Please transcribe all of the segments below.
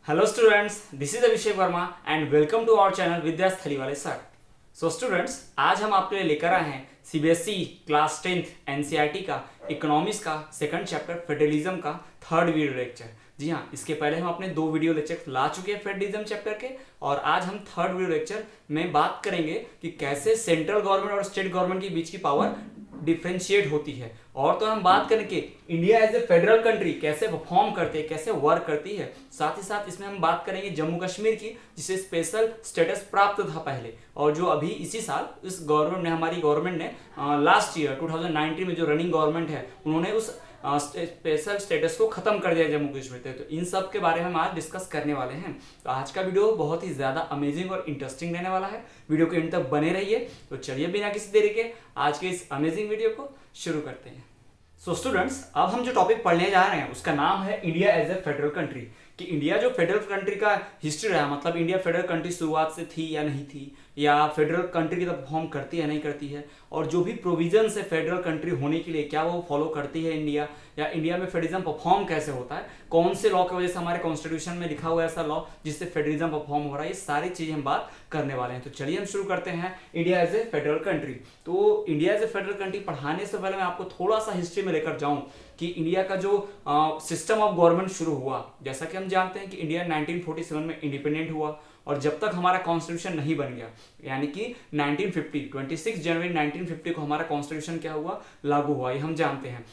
Hello students, this is Abhishek Verma and welcome to our channel विद्या स्थली वाले sir. So students, आज हम आपके लिए लेकर आए हैं सीबीएसई क्लास 10th एनसीईआरटी का इकोनॉमिक्स का सेकंड चैप्टर फेडरलिज्म का थर्ड वीडियो लेक्चर। जी हाँ, इसके पहले हम अपने 2 वीडियो लेक्चर ला चुके हैं फेडरलिज्म चैप्टर के, और आज हम थर्ड वीडियो लेक्चर में बात करेंगे कि कैसे सेंट्रल गवर्नमेंट और स्टेट गवर्नमेंट के बीच की पावर डिफ्रेंशिएट होती है। और तो हम बात करें कि India as a federal country कैसे परफॉर्म करती है, कैसे वर्क करती है। साथ ही साथ इसमें हम बात करेंगे जम्मू कश्मीर की, जिसे स्पेशल स्टेटस प्राप्त था पहले, और जो अभी इसी साल इस गवर्नमेंट ने, हमारी गवर्नमेंट ने लास्ट ईयर 2019 में जो रनिंग गवर्नमेंट है, उन्होंने उस स्पेशल स्टेटस को खत्म कर दिया जम्मू कश्मीर से। तो इन सब के बारे में हम आज डिस्कस करने वाले हैं। तो आज का वीडियो बहुत ही ज्यादा अमेजिंग और इंटरेस्टिंग रहने वाला है। वीडियो के एंड तक बने रहिए। तो चलिए बिना किसी देरी के आज के इस अमेजिंग वीडियो को शुरू करते हैं। सो स्टूडेंट्स, अब हम जो टॉपिक पढ़ने जा रहे हैं उसका नाम है India as a federal country. कि इंडिया जो फेडरल कंट्री का हिस्ट्री रहा, मतलब इंडिया फेडरल कंट्री शुरुआत से थी या नहीं थी, या फेडरल कंट्री की तरफ परफॉर्म करती है नहीं करती है, और जो भी प्रोविजंस है फेडरल कंट्री होने के लिए क्या वो फॉलो करती है इंडिया, या इंडिया में फेडरलिज्म परफॉर्म कैसे होता है, कौन से लॉ की वजह से हमारे कॉन्स्टिट्यूशन में लिखा हुआ है ऐसा लॉ जिससे फेडरलिज्म परफॉर्म हो रहा है, ये सारी चीजें हम बात करने वाले हैं। तो चलिए हम शुरू करते हैं India as a federal country. तो India as a federal country पढ़ाने से पहले मैं आपको थोड़ा सा हिस्ट्री में लेकर जाऊं कि इंडिया का जो सिस्टम ऑफ गवर्नमेंट शुरू हुआ। जैसा कि हम जानते हैं कि इंडिया 1947 में इंडिपेंडेंट हुआ, और जब तक हमारा कॉन्स्टिट्यूशन नहीं बन गया, यानी कि 26 जनवरी 1950 को हमारा कॉन्स्टिट्यूशन क्या हुआ, लागू हुआ, ये हम जानते हैं।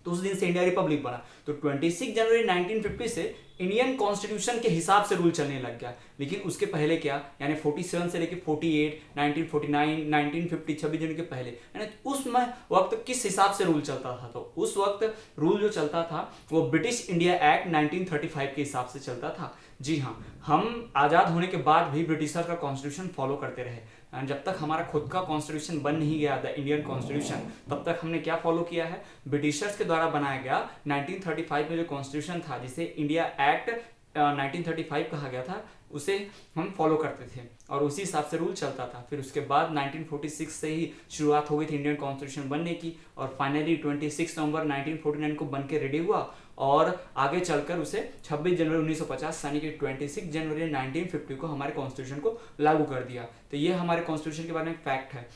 तो उस दिन से इंडिया रिपब्लिक बना। तो 26 जनवरी 1950 से इंडियन कॉन्स्टिट्यूशन के हिसाब से रूल चलने लग गया। लेकिन उसके पहले क्या, यानी 47 से लेकर 48, 1949, 1950, 26 जनवरी के पहले, यानी उस वक्त किस हिसाब से रूल चलता था? तो उस वक्त रूल जो चलता था वो ब्रिटिश इंडिया एक्ट 1935 के हिसाब से चलता था। जी हाँ, हम आज़ाद होने के बाद भी ब्रिटिशर का कॉन्स्टिट्यूशन फॉलो करते रहे। जब तक हमारा खुद का कॉन्स्टिट्यूशन बन नहीं गया द इंडियन कॉन्स्टिट्यूशन, तब तक हमने क्या फॉलो किया है, ब्रिटिशर्स के द्वारा बनाया गया 1935 में जो कॉन्स्टिट्यूशन था, जिसे इंडिया एक्ट 1935 कहा गया था, उसे हम फॉलो करते थे और उसी हिसाब से रूल चलता था। फिर उसके बाद 1946 से ही शुरुआत हो गई थी इंडियन कॉन्स्टिट्यूशन बनने की, और फाइनली 26 नवंबर 1949 को बन के रेडी हुआ, और आगे चलकर उसे 26 जनवरी 1950 यानी कि 26 जनवरी 1950 को हमारे कॉन्स्टिट्यूशन को लागू कर दिया। तो ये हमारे कॉन्स्टिट्यूशन के बारे में फैक्ट है।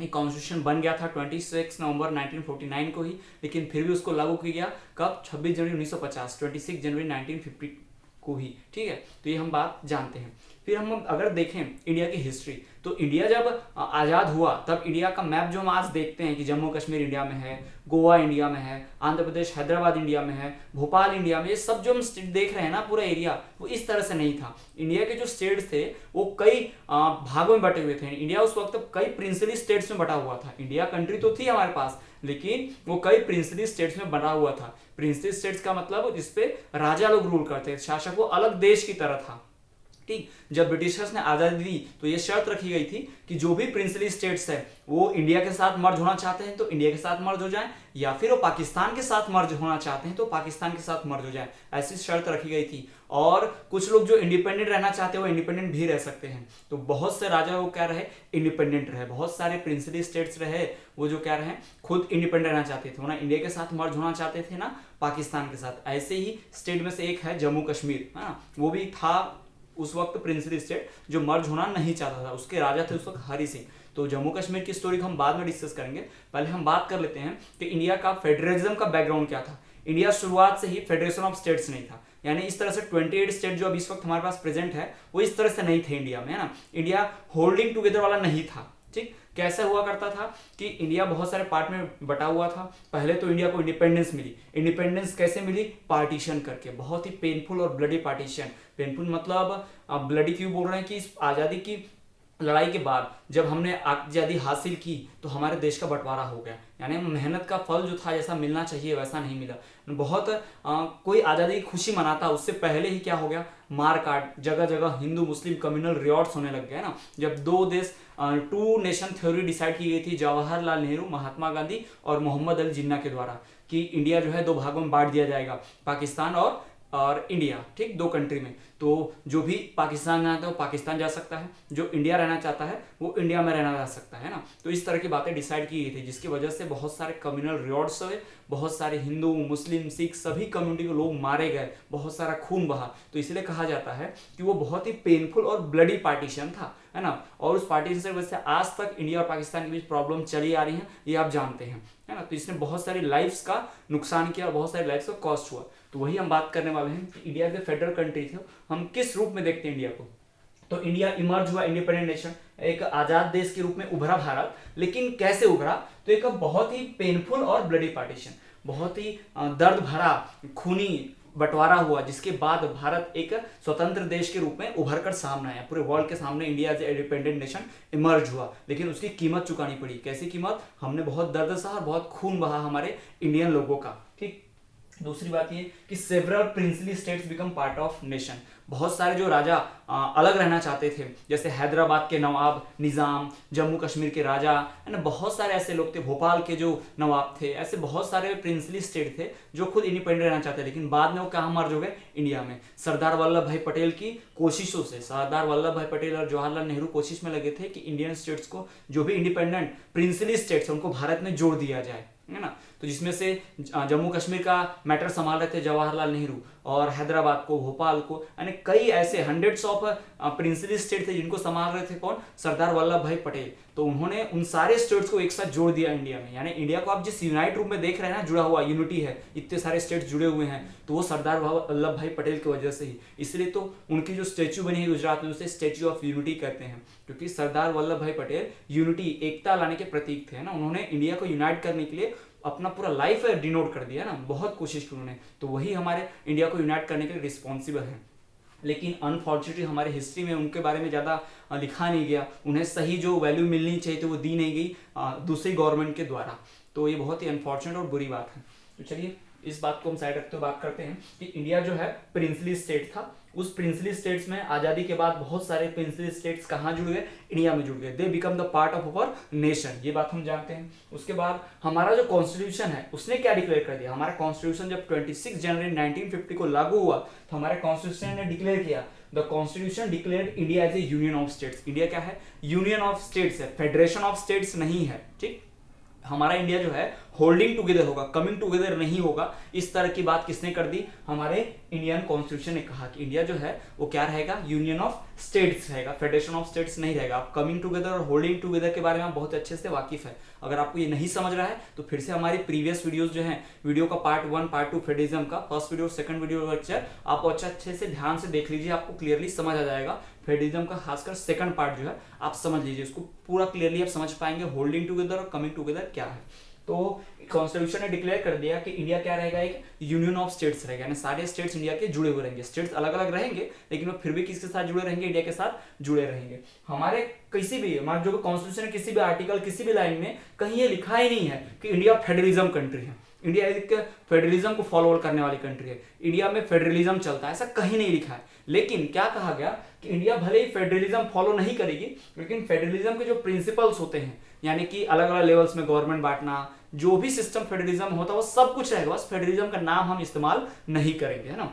कॉन्स्टिट्यूशन बन गया था 26 नवंबर 1949 को ही, लेकिन फिर भी उसको लागू किया गया कब, 26 जनवरी 1950, 26 जनवरी 1950 को ही। ठीक है, तो ये हम बात जानते हैं। फिर हम अगर देखें इंडिया की हिस्ट्री, तो इंडिया जब आज़ाद हुआ तब इंडिया का मैप जो हम आज देखते हैं कि जम्मू कश्मीर इंडिया में है, गोवा इंडिया में है, आंध्र प्रदेश हैदराबाद इंडिया में है, भोपाल इंडिया में, ये सब जो हम स्टेट देख रहे हैं ना, पूरा एरिया, वो इस तरह से नहीं था। इंडिया के जो स्टेट्स थे वो कई भागों में बटे हुए थे। इंडिया उस वक्त कई प्रिंसली स्टेट्स में बटा हुआ था। इंडिया कंट्री तो थी हमारे पास, लेकिन वो कई प्रिंसली स्टेट्स में बना हुआ था। प्रिंसली स्टेट्स का मतलब जिसपे राजा लोग रूल करते थे, शासक वो अलग देश की तरह था। ठीक, जब ब्रिटिशर्स ने आज़ादी दी तो ये शर्त रखी गई थी कि जो भी प्रिंसली स्टेट्स है वो इंडिया के साथ मर्ज होना चाहते हैं तो इंडिया के साथ मर्ज हो जाएं, या फिर वो पाकिस्तान के साथ मर्ज होना चाहते हैं तो पाकिस्तान के साथ मर्ज हो जाएं। ऐसी शर्त रखी गई थी। और कुछ लोग जो इंडिपेंडेंट रहना चाहते हैं वो इंडिपेंडेंट भी रह सकते हैं। तो बहुत से राजा वो क्या रहे, इंडिपेंडेंट रहे। बहुत सारे प्रिंसली स्टेट्स रहे वो जो क्या रहे, खुद इंडिपेंडेंट रहना चाहते थे, ना इंडिया के साथ मर्ज होना चाहते थे ना पाकिस्तान के साथ। ऐसे ही स्टेट में से एक है जम्मू कश्मीर, है ना, वो भी था उस वक्त प्रिंसली स्टेट जो मर्ज होना नहीं चाहता था। उसके राजा थे उस वक्त हरि सिंह। तो जम्मू कश्मीर की स्टोरी को हम बाद में डिस्कस करेंगे। पहले हम बात कर लेते हैं कि इंडिया का फेडरलिज्म का बैकग्राउंड क्या था। इंडिया शुरुआत से ही फेडरेशन ऑफ स्टेट्स नहीं था, यानी इस तरह से 28 स्टेट जो अभी इस वक्त हमारे पास प्रेजेंट है वो इस तरह से नहीं थे इंडिया में, है ना। इंडिया होल्डिंग टुगेदर वाला नहीं था। ठीक, कैसे हुआ करता था कि इंडिया बहुत सारे पार्ट में बटा हुआ था। पहले तो इंडिया को इंडिपेंडेंस मिली। इंडिपेंडेंस कैसे मिली, पार्टीशन करके, बहुत ही पेनफुल और ब्लडी पार्टीशन। पेनफुल मतलब ब्लडी क्यों बोल रहे हैं कि इस आज़ादी की लड़ाई के बाद जब हमने आज़ादी हासिल की तो हमारे देश का बंटवारा हो गया, यानी मेहनत का फल जो था जैसा मिलना चाहिए वैसा नहीं मिला। बहुत कोई आज़ादी की खुशी मनाता, उससे पहले ही क्या हो गया, मार काट, जगह जगह हिंदू मुस्लिम कम्युनल रियॉट्स होने लग गए ना। जब 2 देश 2 नेशन थ्योरी डिसाइड की गई थी जवाहरलाल नेहरू, महात्मा गांधी और मोहम्मद अली जिन्ना के द्वारा, कि इंडिया जो है 2 भागों में बांट दिया जाएगा, पाकिस्तान और और इंडिया, ठीक, 2 कंट्री में। तो जो भी पाकिस्तान जाना चाहता है वो पाकिस्तान जा सकता है, जो इंडिया रहना चाहता है वो इंडिया में रहना जा सकता है ना। तो इस तरह की बातें डिसाइड की गई थी, जिसकी वजह से बहुत सारे कम्युनल रिवॉर्ड्स हुए, बहुत सारे हिंदू, मुस्लिम, सिख सभी कम्युनिटी के लोग मारे गए, बहुत सारा खून बहा। तो इसलिए कहा जाता है कि वो बहुत ही पेनफुल और ब्लडी पार्टीशन था, है ना। और उस पार्टीशन की वजह से आज तक इंडिया और पाकिस्तान के बीच प्रॉब्लम चली आ रही है, ये आप जानते हैं, है ना। तो इसने बहुत सारी लाइफ्स का नुकसान किया और बहुत सारी लाइफ्स का कॉस्ट हुआ। तो वही हम बात करने वाले हैं कि इंडिया के फेडरल कंट्री थे, हम किस रूप में देखते हैं इंडिया को। तो इंडिया इमर्ज हुआ इंडिपेंडेंट नेशन, एक आजाद देश के रूप में उभरा भारत। लेकिन कैसे उभरा, तो एक बहुत ही पेनफुल और ब्लडी पार्टीशन, बहुत ही दर्द भरा खूनी बंटवारा हुआ, जिसके बाद भारत एक स्वतंत्र देश के रूप में उभर कर सामने आया। पूरे वर्ल्ड के सामने India as a independent nation emerge हुआ। लेकिन उसकी कीमत चुकानी पड़ी। कैसी कीमत, हमने बहुत दर्द सहा और बहुत खून बहा हमारे इंडियन लोगों का, ठीक। दूसरी बात ये कि several princely states become part of nation. बहुत सारे जो राजा अलग रहना चाहते थे, जैसे हैदराबाद के नवाब निजाम, जम्मू कश्मीर के राजा, है ना, बहुत सारे ऐसे लोग थे, भोपाल के जो नवाब थे, ऐसे बहुत सारे प्रिंसली स्टेट थे जो खुद इंडिपेंडेंट रहना चाहते, लेकिन बाद में वो कहाँ मर्ज हो गए, इंडिया में। सरदार वल्लभ भाई पटेल की कोशिशों से, सरदार वल्लभ भाई पटेल और जवाहरलाल नेहरू कोशिश में लगे थे कि इंडियन स्टेट्स को, जो भी इंडिपेंडेंट प्रिंसली स्टेट्स उनको भारत में जोड़ दिया जाए, है ना। तो जिसमें से जम्मू कश्मीर का मैटर संभाल रहे थे जवाहरलाल नेहरू, और हैदराबाद को, भोपाल को, यानी कई ऐसे हंड्रेड्स ऑफ प्रिंसली स्टेट थे जिनको संभाल रहे थे कौन, सरदार वल्लभ भाई पटेल। तो उन्होंने उन सारे स्टेट्स को एक साथ जोड़ दिया इंडिया में। यानी इंडिया को आप जिस यूनाइट रूप में देख रहे हैं ना, जुड़ा हुआ यूनिटी है, इतने सारे स्टेट्स जुड़े हुए हैं, तो वो सरदार वल्लभ भाई पटेल की वजह से ही। इसलिए तो उनकी जो स्टेच्यू बनी है गुजरात में, उसे स्टेच्यू ऑफ यूनिटी कहते हैं, क्योंकि सरदार वल्लभ भाई पटेल यूनिटी, एकता लाने के प्रतीक थे ना। उन्होंने इंडिया को यूनाइट करने के लिए अपना पूरा लाइफ डिनोट कर दिया ना, बहुत कोशिश की उन्होंने। तो वही हमारे इंडिया को यूनाइट करने के लिए रिस्पॉन्सिबल है। लेकिन अनफॉर्चुनेटली हमारे हिस्ट्री में उनके बारे में ज़्यादा लिखा नहीं गया, उन्हें सही जो वैल्यू मिलनी चाहिए थी वो दी नहीं गई दूसरी गवर्नमेंट के द्वारा। तो ये बहुत ही अनफॉर्चुनेट और बुरी बात है। तो चलिए इस बात को हम साइड रखते हुए बात करते हैं कि इंडिया जो है प्रिंसली स्टेट था। उस प्रिंसली स्टेट्स में आज़ादी के बाद बहुत सारे प्रिंसली स्टेट्स कहाँ जुड़ गए, इंडिया में जुड़ गए। They become the part of our nation, ये बात हम जानते हैं। उसके बाद हमारा जो कॉन्स्टिट्यूशन है उसने क्या डिक्लेयर कर दिया, हमारा कॉन्स्टिट्यूशन जब 26 जनवरी 1950 को लागू हुआ तो हमारे कॉन्स्टिट्यूशन ने डिक्लेयर किया, the constitution declared India as a union of states. India क्या है, यूनियन ऑफ स्टेट्स है, फेडरेशन ऑफ स्टेट्स नहीं है, ठीक। हमारा इंडिया जो है होल्डिंग टुगेदर होगा, कमिंग टुगेदर नहीं होगा। इस तरह की बात किसने कर दी, हमारे इंडियन कॉन्स्टिट्यूशन ने कहा कि इंडिया जो है वो क्या रहेगा, यूनियन ऑफ स्टेट्स रहेगा, फेडरेशन ऑफ स्टेट्स नहीं रहेगा। आप कमिंग टुगेदर और होल्डिंग टुगेदर के बारे में आप बहुत अच्छे से वाकिफ है। अगर आपको ये नहीं समझ रहा है तो फिर से हमारी प्रीवियस वीडियोस जो हैं, वीडियो का पार्ट 1 पार्ट 2 फेडरलिज्म का, first video second video lecture आप अच्छे से ध्यान से देख लीजिए, आपको क्लियरली समझ आ जाएगा। फेडरलिज्म का खासकर सेकंड पार्ट जो है आप समझ लीजिए, उसको पूरा क्लियरली आप समझ पाएंगे होल्डिंग टुगेदर और कमिंग टुगेदर क्या है। तो कॉन्स्टिट्यूशन ने डिक्लेयर कर दिया कि इंडिया क्या रहेगा, एक यूनियन ऑफ स्टेट्स रहेगा, यानी सारे स्टेट्स इंडिया के जुड़े हुए रहेंगे। स्टेट्स अलग अलग रहेंगे लेकिन वो फिर भी किसके साथ जुड़े रहेंगे, इंडिया के साथ जुड़े रहेंगे। हमारे किसी भी, हमारे जो कॉन्स्टिट्यूशन है किसी भी आर्टिकल, किसी भी लाइन में कहीं ये लिखा ही नहीं है कि इंडिया फेडरलिज्म कंट्री है, इंडिया एक फेडरलिज्म को फॉलो करने वाली कंट्री है, इंडिया में फेडरलिज्म चलता है, ऐसा कहीं नहीं लिखा है। लेकिन क्या कहा गया कि इंडिया भले ही फेडरलिज्म फॉलो नहीं करेगी, लेकिन फेडरलिज्म के जो प्रिंसिपल्स होते हैं, यानी कि अलग अलग लेवल्स में गवर्नमेंट बांटना, जो भी सिस्टम फेडरलिज्म होता है वो सब कुछ रहेगा, बस फेडरलिज्म का नाम हम इस्तेमाल नहीं करेंगे, है ना।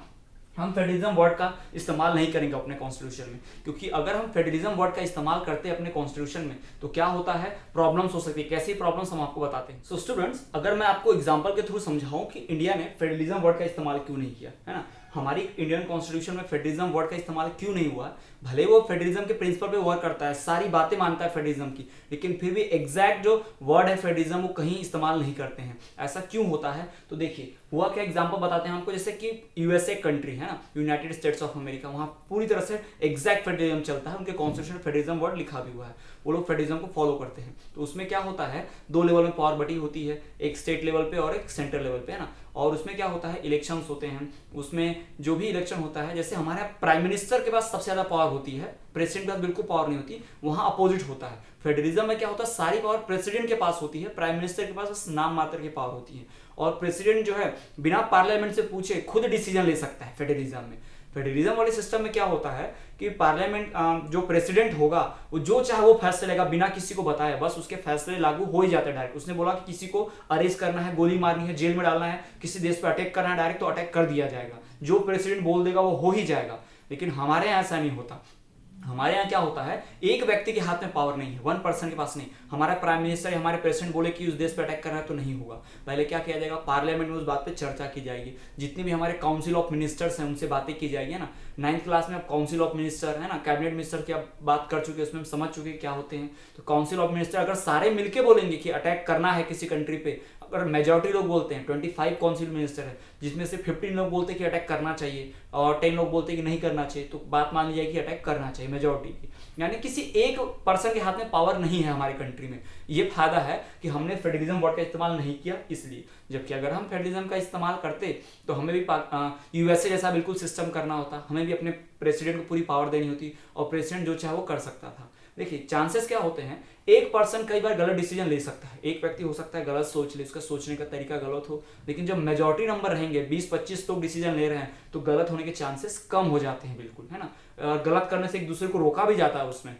हम फेडरलिज्म वर्ड का इस्तेमाल नहीं करेंगे अपने कॉन्स्टिट्यूशन में, क्योंकि अगर हम फेडरलिज्म वर्ड का इस्तेमाल करते हैं अपने कॉन्स्टिट्यूशन में तो क्या होता है, प्रॉब्लम्स हो सकती है। कैसी प्रॉब्लम्स हम आपको बताते हैं। सो स्टूडेंट्स, अगर मैं आपको एग्जांपल के थ्रू समझाऊं कि इंडिया ने फेडरलिज्म वर्ड का इस्तेमाल क्यों नहीं किया, है ना, हमारी इंडियन कॉन्स्टिट्यूशन में फेडरलिज्म वर्ड का इस्तेमाल क्यों नहीं हुआ। भले वो फेडरलिज्म के प्रिंसिपल पे वर्क करता है, सारी बातें मानता है फेडरलिज्म की, लेकिन फिर भी एग्जैक्ट जो वर्ड है फेडरलिज्म वो कहीं इस्तेमाल नहीं करते हैं। ऐसा क्यों होता है, तो देखिए हुआ क्या, एग्जांपल बताते हैं हमको। जैसे कि यूएसए कंट्री है ना, यूनाइटेड स्टेट्स ऑफ अमेरिका, वहाँ पूरी तरह से एग्जैक्ट फेडरलिज्म चलता है, उनके कॉन्स्टिट्यूशन में फेडरलिज्म वर्ड लिखा भी हुआ है, वो लोग फेडरलिज्म को फॉलो करते हैं। तो उसमें क्या होता है, 2 लेवल में पावर बटी होती है, एक स्टेट लेवल पे और एक सेंट्रल लेवल पे, है ना। और उसमें क्या होता है, इलेक्शंस होते हैं, उसमें जो भी इलेक्शन होता है, जैसे हमारे प्राइम मिनिस्टर के पास सबसे ज्यादा पावर होती है, प्रेसिडेंट के पास बिल्कुल पावर नहीं होती, वहां अपोजिट होता है। फेडरलिज्म में क्या होता है, सारी पावर प्रेसिडेंट के पास होती है, प्राइम मिनिस्टर के पास बस नाम मात्र की पावर होती है। और प्रेसिडेंट जो है बिना पार्लियामेंट से पूछे खुद डिसीजन ले सकता है फेडरलिज्म में। फेडरलिज्म वाले सिस्टम में क्या होता है कि पार्लियामेंट जो प्रेसिडेंट होगा वो जो चाहे वो फैसले लेगा बिना किसी को बताए, बस उसके फैसले लागू हो ही जाते हैं डायरेक्ट। उसने बोला कि किसी को अरेस्ट करना है, गोली मारनी है, जेल में डालना है, किसी देश पर अटैक करना है डायरेक्ट, तो अटैक कर दिया जाएगा। जो प्रेसिडेंट बोल देगा वो हो ही जाएगा। लेकिन हमारे यहाँ ऐसा नहीं होता। हमारे यहाँ क्या होता है, एक व्यक्ति के हाथ में पावर नहीं है, 1% के पास नहीं। हमारा प्राइम मिनिस्टर या हमारे प्रेसिडेंट बोले कि उस देश पे अटैक करना है तो नहीं होगा। पहले क्या किया जाएगा, पार्लियामेंट में उस बात पे चर्चा की जाएगी। जितने भी हमारे काउंसिल ऑफ मिनिस्टर्स हैं उनसे बातें की जाएगी ना। 9th क्लास में अब काउंसिल ऑफ मिनिस्टर है ना, कैबिनेट मिनिस्टर की आप बात कर चुके हैं, उसमें हम समझ चुके क्या होते हैं। तो काउंसिल ऑफ मिनिस्टर अगर सारे मिलकर बोलेंगे कि अटैक करना है किसी कंट्री पे, अगर मेजॉरिटी लोग बोलते हैं, 25 काउंसिल मिनिस्टर है जिसमें से 15 लोग बोलते हैं कि अटैक करना चाहिए और 10 लोग बोलते हैं कि नहीं करना चाहिए, तो बात मान ली जाएगी कि अटैक करना चाहिए मेजॉरिटी की। यानी किसी एक पर्सन के हाथ में पावर नहीं है हमारे कंट्री में। ये फायदा है कि हमने फेडरलिज्म वर्ड का इस्तेमाल नहीं किया इसलिए। जबकि अगर हम फेडरलिज्म का इस्तेमाल करते तो हमें भी यूएसए जैसा बिल्कुल सिस्टम करना होता, हमें भी अपने प्रेसिडेंट को पूरी पावर देनी होती और प्रेसिडेंट जो चाहे वो कर सकता था। देखिए चांसेस क्या होते हैं, एक पर्सन कई बार गलत डिसीजन ले सकता है, एक व्यक्ति हो सकता है गलत सोच ले, उसका सोचने का तरीका गलत हो, लेकिन जब मेजॉरिटी नंबर रहेंगे 20-25 लोग डिसीजन ले रहे हैं तो गलत होने के चांसेस कम हो जाते हैं बिल्कुल, है ना। गलत करने से एक दूसरे को रोका भी जाता है उसमें।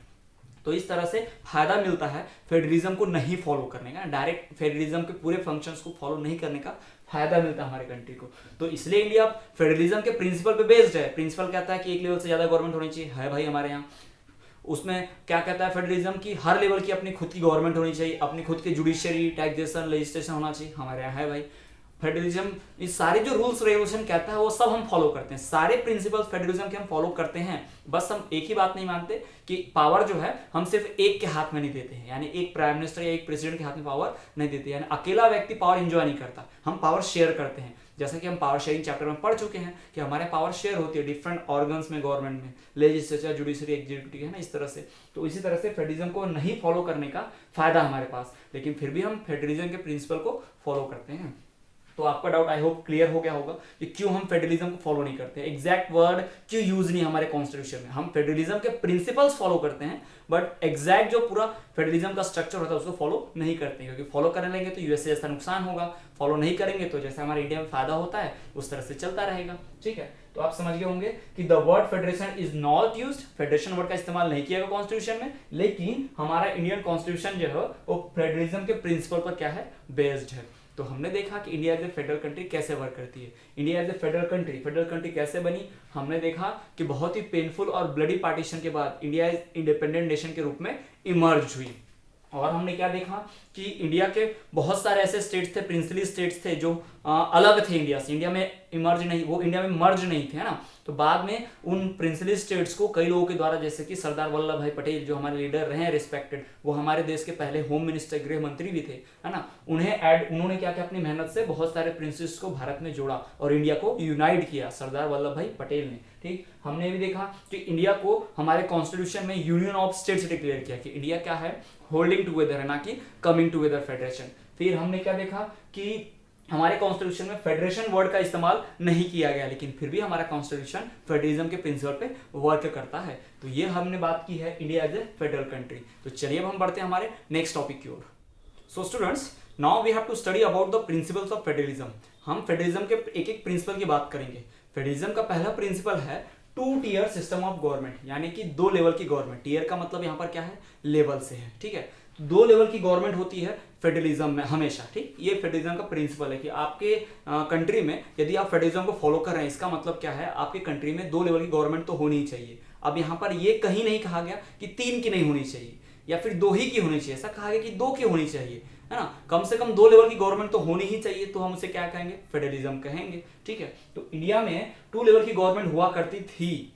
तो इस तरह से फायदा मिलता है फेडरलिज्म को नहीं फॉलो करने का, डायरेक्ट फेडरलिज्म के पूरे फंक्शंस को फॉलो नहीं करने का फायदा मिलता है हमारे कंट्री को। तो इसलिए इंडिया फेडरलिज्म के प्रिंसिपल पे बेस्ड है। प्रिंसिपल कहता है कि एक लेवल से ज्यादा गवर्नमेंट होनी चाहिए, है भाई हमारे यहाँ। उसमें क्या कहता है फेडरलिज्म की हर लेवल की अपनी खुद की गवर्नमेंट होनी चाहिए, अपनी खुद की जुडिशियरी, टैक्सेशन, लेजिस्लेशन होना चाहिए, हमारे यहाँ है भाई। फेडरलिज्म इस सारे जो रूल्स रेगुलेशन कहता है वो सब हम फॉलो करते हैं, सारे प्रिंसिपल्स फेडरलिज्म के हम फॉलो करते हैं। बस हम एक ही बात नहीं मानते कि पावर जो है हम सिर्फ एक के हाथ में नहीं देते हैं, यानी एक प्राइम मिनिस्टर या एक प्रेसिडेंट के हाथ में पावर नहीं देते, यानी अकेला व्यक्ति पावर एंजॉय नहीं करता, हम पावर शेयर करते हैं। जैसा कि हम पावर शेयरिंग चैप्टर में पढ़ चुके हैं कि हमारे पावर शेयर होती है डिफरेंट ऑर्गन्स में, गवर्नमेंट में, लेजिस्लेचर, जुडिशरी, एग्जीक्यूटिव, है ना, इस तरह से। तो इसी तरह से फेडरलिज्म को नहीं फॉलो करने का फायदा हमारे पास, लेकिन फिर भी हम फेडरलिज्म के प्रिंसिपल को फॉलो करते हैं। तो आपका डाउट आई होप क्लियर हो गया होगा कि क्यों हम फेडरलिज्म को फॉलो नहीं करते। एग्जैक्ट वर्ड क्यों यूज नहीं हमारे कॉन्स्टिट्यूशन में। हम फेडरलिज्म के प्रिंसिपल्स फॉलो करते हैं बट एग्जैक्ट जो पूरा फेडरलिज्म का स्ट्रक्चर होता है उसको फॉलो नहीं करते, क्योंकि फॉलो करने लेंगे तो यूएसए जैसा नुकसान होगा, फॉलो नहीं करेंगे तो जैसे हमारे इंडिया में फायदा होता है उस तरह से चलता रहेगा। ठीक है, तो आप समझ गए होंगे कि the word federation is not used, federation word का इस्तेमाल नहीं किया गया कॉन्स्टिट्यूशन में, लेकिन हमारा इंडियन कॉन्स्टिट्यूशन जो है वो फेडरलिज्म के प्रिंसिपल पर क्या है, बेस्ड है। तो हमने देखा कि India as a federal country कैसे वर्क करती है। India as a federal country कैसे बनी, हमने देखा कि बहुत ही पेनफुल और ब्लडी पार्टीशन के बाद इंडिया इंडिपेंडेंट नेशन के रूप में इमर्ज हुई। और हमने क्या देखा कि इंडिया के बहुत सारे ऐसे स्टेट्स थे, प्रिंसली स्टेट्स थे जो अलग थे इंडिया से, इंडिया में इमर्ज नहीं, वो इंडिया में मर्ज नहीं थे, है ना। तो बाद में उन प्रिंसली स्टेट्स को कई लोगों के द्वारा, जैसे कि सरदार वल्लभ भाई पटेल जो हमारे लीडर रहे रिस्पेक्टेड, वो हमारे देश के पहले होम मिनिस्टर, गृह मंत्री भी थे, है ना, उन्होंने क्या किया, अपनी मेहनत से बहुत सारे प्रिंसेस को भारत में जोड़ा और इंडिया को यूनाइट किया, सरदार वल्लभ भाई पटेल ने। ठीक, हमने भी देखा कि इंडिया को हमारे कॉन्स्टिट्यूशन में यूनियन ऑफ स्टेट्स डिक्लेयर किया कि इंडिया क्या है, होल्डिंग टुगेदर है, ना कि कमिंग टुगेदर फेडरेशन। फिर हमने क्या देखा कि हमारे कॉन्स्टिट्यूशन में फेडरेशन वर्ड का इस्तेमाल नहीं किया गया, लेकिन फिर भी हमारा कॉन्स्टिट्यूशन फेडरलिज्म के प्रिंसिपल पे वर्क करता है। तो ये हमने बात की है India as a federal country. तो चलिए अब हम बढ़ते हैं हमारे नेक्स्ट टॉपिक की ओर। So students, now we have to study about the principles of federalism. हम फेडरलिज्म के एक एक प्रिंसिपल की बात करेंगे। फेडरलिज्म का पहला प्रिंसिपल है 2 टियर सिस्टम ऑफ गवर्नमेंट, यानी कि 2 लेवल की गवर्नमेंट। टियर का मतलब यहाँ पर क्या है, लेवल से है। ठीक है, 2 लेवल की गवर्नमेंट होती है फेडरलिज्म में हमेशा। ठीक, ये फेडरलिज्म का प्रिंसिपल है कि आपके कंट्री में यदि आप फेडरलिज्म को फॉलो कर रहे हैं, इसका मतलब क्या है, आपके कंट्री में 2 लेवल की गवर्नमेंट तो होनी ही चाहिए। अब यहाँ पर ये कहीं नहीं कहा गया कि 3 की नहीं होनी चाहिए या फिर 2 ही की होनी चाहिए, ऐसा कहा गया कि 2 की होनी चाहिए, है ना। कम से कम 2 लेवल की गवर्नमेंट तो होनी ही चाहिए, तो हम उसे क्या कहेंगे, फेडरलिज्म कहेंगे। ठीक है, तो इंडिया में 2 लेवल की गवर्नमेंट हुआ करती थी।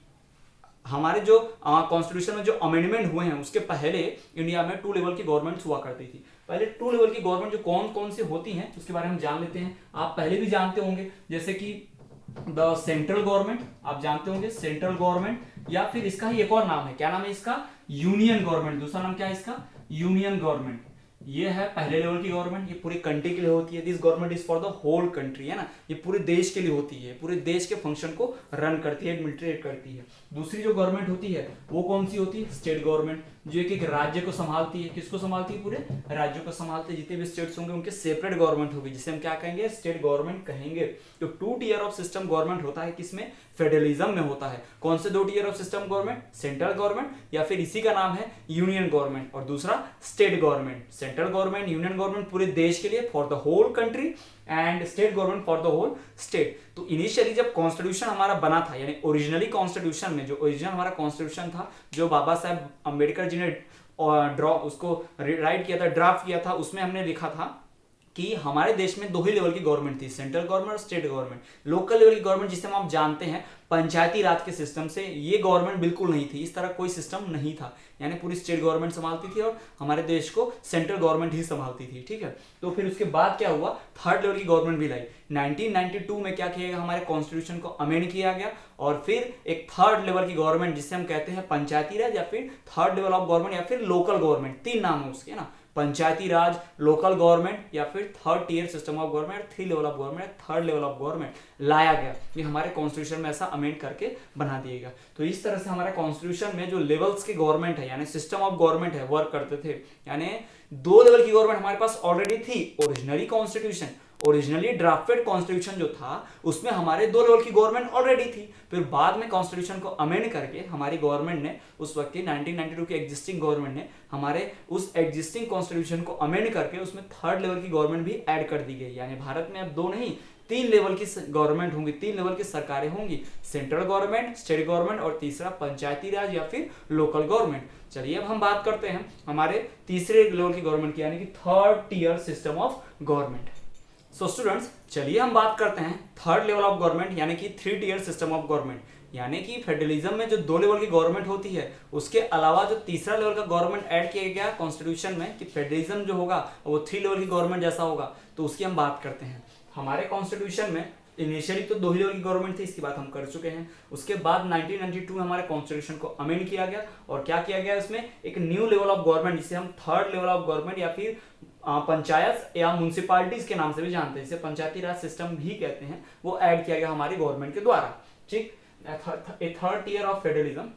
हमारे जो कॉन्स्टिट्यूशन में जो अमेंडमेंट हुए हैं उसके पहले इंडिया में 2 लेवल की गवर्नमेंट हुआ करती थी। पहले 2 लेवल की गवर्नमेंट जो कौन कौन सी होती हैं उसके बारे में जान लेते हैं। आप पहले भी जानते होंगे, जैसे कि द सेंट्रल गवर्नमेंट, आप जानते होंगे सेंट्रल गवर्नमेंट, या फिर इसका ही एक और नाम है, क्या नाम है इसका, यूनियन गवर्नमेंट। दूसरा नाम क्या है इसका, यूनियन गवर्नमेंट। ये है पहले लेवल की गवर्नमेंट, ये पूरी कंट्री के लिए होती है। This government is for the whole country, है ना, ये पूरे देश के लिए होती है, पूरे देश के फंक्शन को रन करती है, एडमिनिस्ट्रेट करती है। दूसरी जो गवर्नमेंट होती है वो कौन सी होती है, स्टेट गवर्नमेंट, जो एक एक राज्य को संभालती है। किसको संभालती है, पूरे राज्यों को संभालती है। जितने भी स्टेट्स होंगे उनके सेपरेट गवर्नमेंट होगी, जिसे हम क्या कहेंगे, स्टेट गवर्नमेंट कहेंगे। तो 2 टियर ऑफ सिस्टम गवर्नमेंट होता है किसमें, फेडरलिज्म में होता है। कौन से 2 tier of system government, central government या फिर इसी का नाम है यूनियन गवर्नमेंट, और दूसरा state government. Central government, union government पूरे देश के लिए for the whole country, and state government for the whole state. तो इनिशियली जब कॉन्स्टिट्यूशन हमारा बना था, यानी ओरिजिनली कॉन्स्टिट्यूशन में, जो ओरिजिनल हमारा कॉन्स्टिट्यूशन था, जो बाबा साहब अम्बेडकर जी ने उसको राइट किया था, ड्राफ्ट किया था, उसमें हमने लिखा था कि हमारे देश में 2 ही लेवल की गवर्नमेंट थी, सेंट्रल गवर्नमेंट और स्टेट गवर्नमेंट। लोकल लेवल की गवर्नमेंट जिसे हम आप जानते हैं पंचायती राज के सिस्टम से, ये गवर्नमेंट बिल्कुल नहीं थी, इस तरह कोई सिस्टम नहीं था, यानी पूरी स्टेट गवर्नमेंट संभालती थी और हमारे देश को सेंट्रल गवर्नमेंट ही संभालती थी, ठीक है। तो फिर उसके बाद क्या हुआ, थर्ड लेवल की गवर्नमेंट भी लाई। 1992 में क्या किया गया, हमारे कॉन्स्टिट्यूशन को अमेंड किया गया और फिर एक थर्ड लेवल की गवर्नमेंट जिसे हम कहते हैं पंचायती राज, या फिर थर्ड लेवल ऑफ गवर्नमेंट, या फिर लोकल गवर्नमेंट, 3 नाम है उसके ना, पंचायती राज, लोकल गवर्नमेंट या फिर third tier system of government, 3 level of government, third level of government लाया गया। ये हमारे कॉन्स्टिट्यूशन में ऐसा अमेंड करके बना दिएगा। तो इस तरह से हमारे कॉन्स्टिट्यूशन में जो लेवल्स के गवर्नमेंट है, यानी सिस्टम ऑफ गवर्नमेंट है, वर्क करते थे। यानी 2 लेवल की गवर्नमेंट हमारे पास ऑलरेडी थी। Originally constitution, originally drafted constitution जो था उसमें हमारे 2 लेवल की गवर्नमेंट ऑलरेडी थी। फिर बाद में कॉन्स्टिट्यूशन को अमेंड करके हमारी गवर्नमेंट ने, उस वक्त की 1992 की एग्जिस्टिंग गवर्नमेंट ने, हमारे उस एग्जिस्टिंग कॉन्स्टिट्यूशन को अमेंड करके उसमें थर्ड लेवल की गवर्नमेंट भी ऐड कर दी गई। यानी भारत में अब 2 नहीं 3 लेवल की गवर्नमेंट होंगी, 3 लेवल की सरकारें होंगी, सेंट्रल गवर्नमेंट, स्टेट गवर्नमेंट और तीसरा पंचायती राज या फिर लोकल गवर्नमेंट। चलिए अब हम बात करते हैं हमारे तीसरे लेवल की गवर्नमेंट की, यानी कि third tier system of government. So students, चलिए हम बात करते हैं थर्ड लेवल ऑफ गवर्नमेंट, यानी कि 3 टियर सिस्टम ऑफ गवर्नमेंट। यानी कि फेडरलिज्म में जो 2 लेवल की गवर्नमेंट होती है, उसके अलावा जो तीसरा लेवल का गवर्नमेंट ऐड किया गया कॉन्स्टिट्यूशन में, कि फेडरलिज्म जो होगा वो 3 लेवल की गवर्नमेंट जैसा होगा, तो उसकी हम बात करते हैं। हमारे कॉन्स्टिट्यूशन में इनिशियली तो 2 ही लेवल की गवर्नमेंट थी, इसकी बात हम कर चुके हैं। उसके बाद 1992 में हमारे कॉन्स्टिट्यूशन को अमेंड किया गया और क्या किया गया, इसमें एक न्यू लेवल ऑफ गवर्नमेंट जिसे हम थर्ड लेवल ऑफ गवर्नमेंट या फिर पंचायत या म्युनिसिपैलिटीज के नाम से भी जानते हैं, जिसे पंचायती राज सिस्टम भी कहते हैं, वो ऐड किया गया हमारी गवर्नमेंट के द्वारा। ठीक, a third tier of federalism,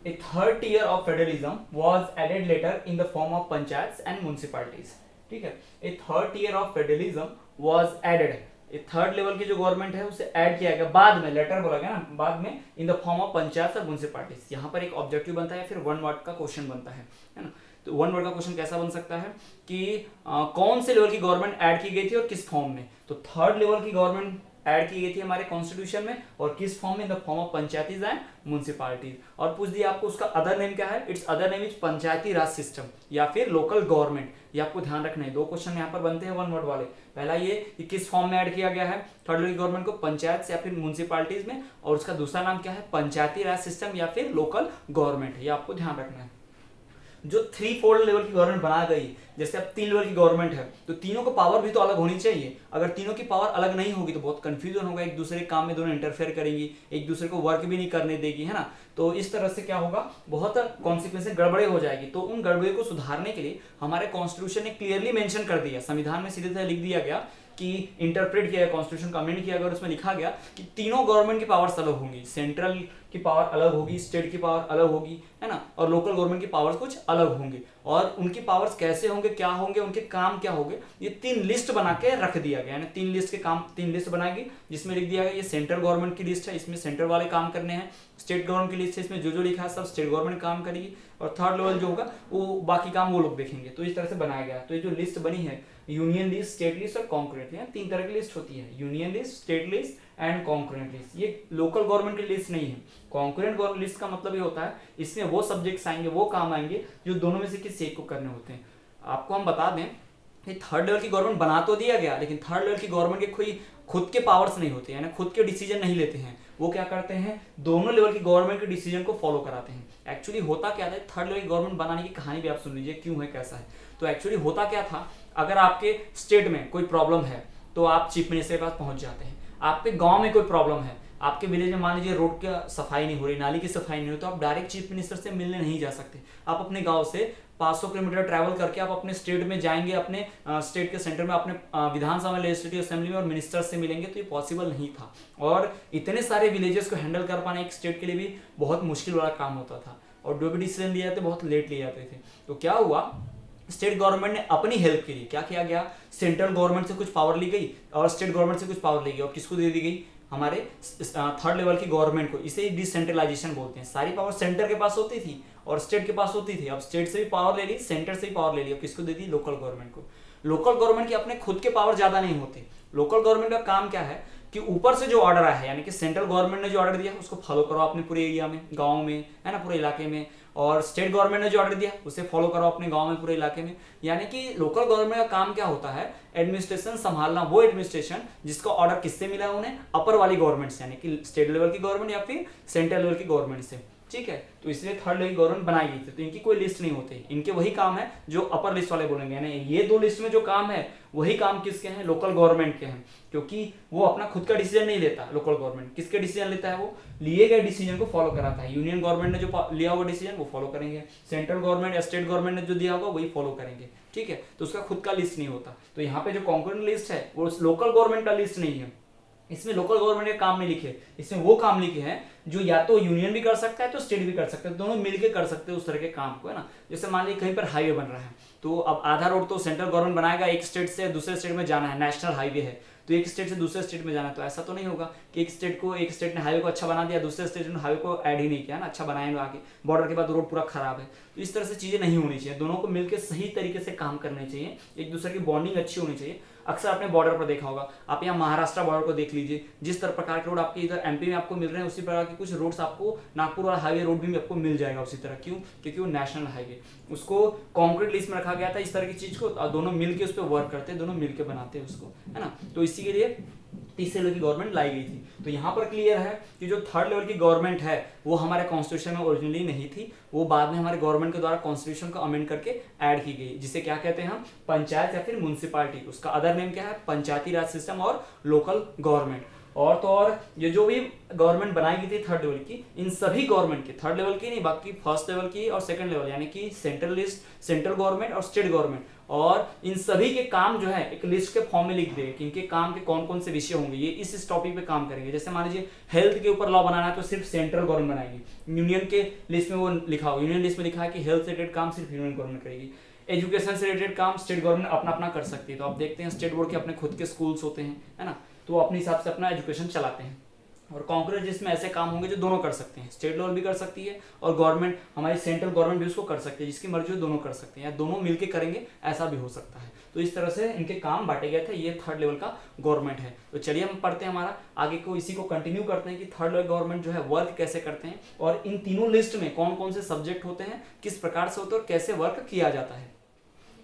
a third tier of federalism was added later in the form of panchayat and municipalities. ठीक है, a third tier of federalism was added, ये थर्ड लेवल की जो गवर्नमेंट है उसे ऐड किया गया बाद में, लेटर बोला गया ना, बाद में, in the form of panchayat और म्युनिसिपैलिटीज। यहाँ पर एक ऑब्जेक्टिव बनता है, फिर 1 वर्ड का क्वेश्चन बनता है ना। तो 1 वर्ड का क्वेश्चन कैसा बन सकता है कि कौन से लेवल की गवर्नमेंट ऐड की गई थी और किस फॉर्म में। तो थर्ड लेवल की गवर्नमेंट ऐड की गई थी हमारे कॉन्स्टिट्यूशन में, और किस फॉर्म में, in the form of panchayats and municipalities. और पूछ दिया आपको उसका अदर नेम क्या है, its other name is panchayati raj system या फिर लोकल गवर्नमेंट। ये आपको ध्यान रखना है, 2 क्वेश्चन यहाँ पर बनते हैं 1 वर्ड वाले। पहला ये कि किस फॉर्म में ऐड किया गया है थर्ड लेवल की गवर्नमेंट को, पंचायत या फिर म्युनिसिपैलिटीज में, और उसका दूसरा नाम क्या है, पंचायती राज सिस्टम या फिर लोकल गवर्नमेंट। ये आपको ध्यान रखना है। जो 3-4 लेवल की गवर्नमेंट बना गई, जैसे अब 3 लेवल की गवर्नमेंट है, तो तीनों को पावर भी तो अलग होनी चाहिए। अगर तीनों की पावर अलग नहीं होगी तो बहुत कंफ्यूजन होगा, एक दूसरे के काम में दोनों इंटरफेयर करेंगी, एक दूसरे को वर्क भी नहीं करने देगी, है ना। तो इस तरह से क्या होगा, बहुत कॉन्सिक्वेंस गड़बड़े हो जाएगी। तो उन गड़बड़े को सुधारने के लिए हमारे कॉन्स्टिट्यूशन ने क्लियरली मेंशन कर दिया, संविधान में सीधे सीधे लिख दिया गया कि इंटरप्रेट किया गया, कॉन्स्टिट्यूशन का अमेंड किया गया और उसमें लिखा गया कि तीनों गवर्नमेंट की पावर्स अलग होंगी, सेंट्रल की पावर अलग होगी, स्टेट की पावर अलग होगी, है ना, और लोकल गवर्नमेंट की पावर्स कुछ अलग होंगी। और उनकी पावर्स कैसे होंगे, क्या होंगे, उनके काम क्या होंगे, ये 3 लिस्ट बना के रख दिया गया। यानी 3 लिस्ट के काम, 3 लिस्ट बनाएगी, जिसमें लिख दिया गया ये सेंट्रल गवर्नमेंट की लिस्ट है, इसमें सेंट्रल वाले काम करने हैं, स्टेट गवर्नमेंट की लिस्ट है, इसमें जो लिखा है सब स्टेट गवर्नमेंट काम करेगी, और थर्ड लेवल जो होगा वो बाकी काम वो लोग देखेंगे। तो इस तरह से बनाया गया। तो ये जो लिस्ट बनी है, यूनियन लिस्ट, स्टेट लिस्ट और कॉन्करेंट लिस्ट, 3 तरह की लिस्ट होती है, union list, state list and concurrent list. ये लोकल गवर्नमेंट की लिस्ट नहीं है। कॉन्करेंट गवर्नमेंट लिस्ट का मतलब ये होता है इसमें वो सब्जेक्ट्स आएंगे, वो काम आएंगे जो दोनों में से किसी एक को करने होते हैं। आपको हम बता दें कि थर्ड लेवल की गवर्नमेंट बना तो दिया गया, लेकिन थर्ड लेवल की गवर्नमेंट के कोई खुद के पावर्स नहीं होते, यानी खुद के डिसीजन नहीं लेते हैं। वो क्या करते हैं, दोनों लेवल की गवर्नमेंट के डिसीजन को फॉलो कराते हैं। एक्चुअली होता क्या था, थर्ड लेवल की गवर्नमेंट बनाने की कहानी भी आप सुन लीजिए, क्यों है, कैसा है। तो एक्चुअली होता क्या था, अगर आपके स्टेट में कोई प्रॉब्लम है तो आप चीफ मिनिस्टर के पास पहुंच जाते हैं। आपके गांव में कोई प्रॉब्लम है, आपके विलेज में मान लीजिए रोड की सफाई नहीं हो रही, नाली की सफाई नहीं हो रही, तो आप डायरेक्ट चीफ मिनिस्टर से मिलने नहीं जा सकते। आप अपने गांव से 500 किलोमीटर ट्रैवल करके आप अपने स्टेट में जाएंगे, अपने स्टेट के सेंटर में, अपने विधानसभा में, लेजिस्लेटिव असेंबली में और मिनिस्टर से मिलेंगे। तो ये पॉसिबल नहीं था, और इतने सारे विलेजेस को हैंडल कर पाना एक स्टेट के लिए भी बहुत मुश्किल वाला काम होता था, और जो भी डिसीजन लिए जाते बहुत लेट लिए जाते थे। तो क्या हुआ स्टेट गवर्नमेंट ने अपनी हेल्प के लिए क्या किया गया, सेंट्रल गवर्नमेंट से कुछ पावर ली गई और स्टेट गवर्नमेंट से कुछ पावर ली गई और किसको दे दी गई, हमारे थर्ड लेवल की गवर्नमेंट को। इसे डिसेंट्रलाइजेशन बोलते हैं। सारी पावर सेंटर के पास होती थी और स्टेट के पास होती थी। अब स्टेट से भी पावर ले ली, सेंटर से भी पावर ले ली, अब किसको दे दी, लोकल गवर्नमेंट को। लोकल गवर्नमेंट के अपने खुद के पावर ज्यादा नहीं होते। लोकल गवर्नमेंट का काम क्या है कि ऊपर से जो ऑर्डर आया है, यानी कि सेंट्रल गवर्नमेंट ने जो ऑर्डर दिया उसको फॉलो करो अपने पूरे एरिया में, गांव में, है ना, पूरे इलाके में, और स्टेट गवर्नमेंट ने जो ऑर्डर दिया उसे फॉलो करो अपने गांव में, पूरे इलाके में। यानी कि लोकल गवर्नमेंट का काम क्या होता है, एडमिनिस्ट्रेशन संभालना, वो एडमिनिस्ट्रेशन जिसका ऑर्डर किससे मिला है उन्हें, अपर वाली गवर्नमेंट से, यानी कि स्टेट लेवल की गवर्नमेंट या फिर सेंट्रल लेवल की गवर्नमेंट से। ठीक है, तो इसलिए थर्ड लेवल गवर्नमेंट बनाई गई थी। तो इनकी कोई लिस्ट नहीं होती, इनके वही काम है जो अपर लिस्ट वाले बोलेंगे, यानी ये दो लिस्ट में जो काम है वही काम किसके हैं, लोकल गवर्नमेंट के हैं, क्योंकि वो अपना खुद का डिसीजन नहीं लेता। लोकल गवर्नमेंट किसके डिसीजन लेता है, वो लिए गए डिसीजन को फॉलो कराता है। यूनियन गवर्नमेंट ने जो लिया होगा डिसीजन वो फॉलो करेंगे, सेंट्रल गवर्नमेंट या स्टेट गवर्नमेंट ने जो दिया होगा वही फॉलो करेंगे। ठीक है, तो उसका खुद का लिस्ट नहीं होता। तो यहाँ पे जो कॉन्करेंट लिस्ट है वो लोकल गवर्नमेंट का लिस्ट नहीं है। इसमें लोकल गवर्नमेंट के काम नहीं लिखे, इसमें वो काम लिखे हैं जो या तो यूनियन भी कर सकता है तो स्टेट भी कर सकता है, दोनों मिलके कर सकते हैं उस तरह के काम को, है ना। जैसे मान लीजिए कहीं पर हाईवे बन रहा है, तो अब आधा रोड तो सेंट्रल गवर्नमेंट बनाएगा, एक स्टेट से दूसरे स्टेट में जाना है, नेशनल हाईवे है, तो एक स्टेट से दूसरे स्टेट में जाना है। तो ऐसा तो नहीं होगा कि एक स्टेट ने हाईवे को अच्छा बना दिया, दूसरे स्टेट ने हाईवे को ऐड ही नहीं किया ना, अच्छा बनाएंगे आगे, बॉर्डर के बाद रोड पूरा खराब है। तो इस तरह से चीजें नहीं होनी चाहिए, दोनों को मिलकर सही तरीके से काम करने चाहिए, एक दूसरे की बॉन्डिंग अच्छी होनी चाहिए। अक्सर आपने बॉर्डर पर देखा होगा, आप यहाँ महाराष्ट्र बॉर्डर को देख लीजिए, जिस तरह प्रकार के रोड आपके इधर एमपी में आपको मिल रहे हैं उसी प्रकार के कुछ रोड्स आपको नागपुर वाला हाईवे रोड भी आपको मिल जाएगा उसी तरह। क्यों? क्योंकि वो नेशनल हाईवे, उसको कॉन्क्रीट लिस्ट में रखा गया था इस तरह की चीज को, दोनों मिलकर उस पर वर्क करते हैं, दोनों मिलकर बनाते हैं उसको, है ना। तो इसी के लिए तीसरे लेवल की गवर्नमेंट लाई गई थी। तो यहाँ पर क्लियर है कि जो थर्ड लेवल की गवर्नमेंट है वो हमारे कॉन्स्टिट्यूशन में ओरिजिनली नहीं थी, वो बाद में हमारे गवर्नमेंट के द्वारा कॉन्स्टिट्यूशन को अमेंड करके ऐड की गई, जिसे क्या कहते हैं हम, पंचायत या फिर म्युनिसिपालिटी। उसका अदर नेम क्या है, पंचायती राज सिस्टम और लोकल गवर्नमेंट। और तो और ये जो भी गवर्नमेंट बनाई गई थी थर्ड लेवल की, इन सभी गवर्नमेंट की, थर्ड लेवल की नहीं बाकी फर्स्ट लेवल की और सेकंड लेवल, यानी कि सेंट्रल गवर्नमेंट और स्टेट गवर्नमेंट, और इन सभी के काम जो है एक लिस्ट के फॉर्म में लिख देंगे कि इनके काम के कौन कौन से विषय होंगे, ये इस टॉपिक पे काम करेंगे। जैसे मान लीजिए हेल्थ के ऊपर लॉ बनाना है तो सिर्फ सेंट्रल गवर्नमेंट बनाएगी, यूनियन के लिस्ट में वो लिखा हो, यूनियन लिस्ट में लिखा है कि हेल्थ से रिलेटेड काम सिर्फ यूनियन गवर्नमेंट करेगी, एजुकेशन से रिलेटेड काम स्टेट गवर्नमेंट अपना अपना कर सकती है। तो आप देखते हैं स्टेट बोर्ड के अपने खुद के स्कूल्स होते हैं, है ना, तो अपने हिसाब से अपना एजुकेशन चलाते हैं। और कॉन्करेंट जिसमें ऐसे काम होंगे जो दोनों कर सकते हैं, स्टेट लेवल भी कर सकती है और गवर्नमेंट हमारी सेंट्रल गवर्नमेंट भी उसको कर सकती है, जिसकी मर्जी हो दोनों कर सकते हैं या दोनों मिलके करेंगे, ऐसा भी हो सकता है। तो इस तरह से इनके काम बांटे गए थे, ये थर्ड लेवल का गवर्नमेंट है। तो चलिए हम पढ़ते हैं, हमारा आगे को इसी को कंटिन्यू करते हैं कि थर्ड लेवल गवर्नमेंट जो है वर्क कैसे करते हैं और इन तीनों लिस्ट में कौन कौन से सब्जेक्ट होते हैं, किस प्रकार से होते हैं और कैसे वर्क किया जाता है।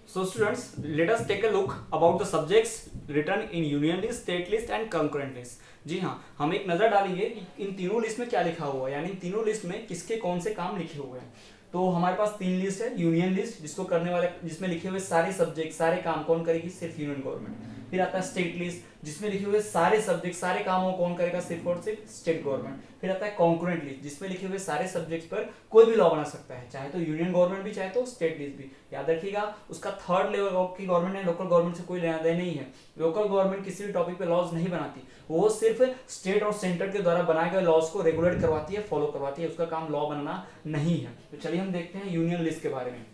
So students, let us take a look about the subjects written in union list, state list and concurrent list. जी हाँ, हम एक नजर डालेंगे कि इन तीनों लिस्ट में क्या लिखा हुआ है, यानी इन तीनों लिस्ट में किसके कौन से काम लिखे हुए हैं। तो हमारे पास तीन लिस्ट है, यूनियन लिस्ट जिसको करने वाले, जिसमें लिखे हुए सारे सब्जेक्ट सारे काम कौन करेगी, सिर्फ यूनियन गवर्नमेंट। फिर आता है स्टेट लिस्ट जिसमें लिखे हुए सारे सब्जेक्ट सारे कामों कौन करेगा, सिर्फ और सिर्फ स्टेट गवर्नमेंट। फिर आता है कॉन्करेंट लिस्ट जिसमें लिखे हुए सारे सब्जेक्ट्स पर कोई भी लॉ बना सकता है, चाहे तो यूनियन गवर्नमेंट भी चाहे तो स्टेट लिस्ट भी। याद रखिएगा उसका थर्ड लेवल की गवर्नमेंट है, लोकल गवर्नमेंट से कोई लेना देना नहीं है। लोकल गवर्नमेंट किसी भी टॉपिक पे लॉज नहीं बनाती, वो सिर्फ स्टेट और सेंटर के द्वारा बनाए गए लॉज को रेगुलेट करवाती है, फॉलो करवाती है, उसका काम लॉ बनाना नहीं है। तो चलिए हम देखते हैं यूनियन लिस्ट के बारे में।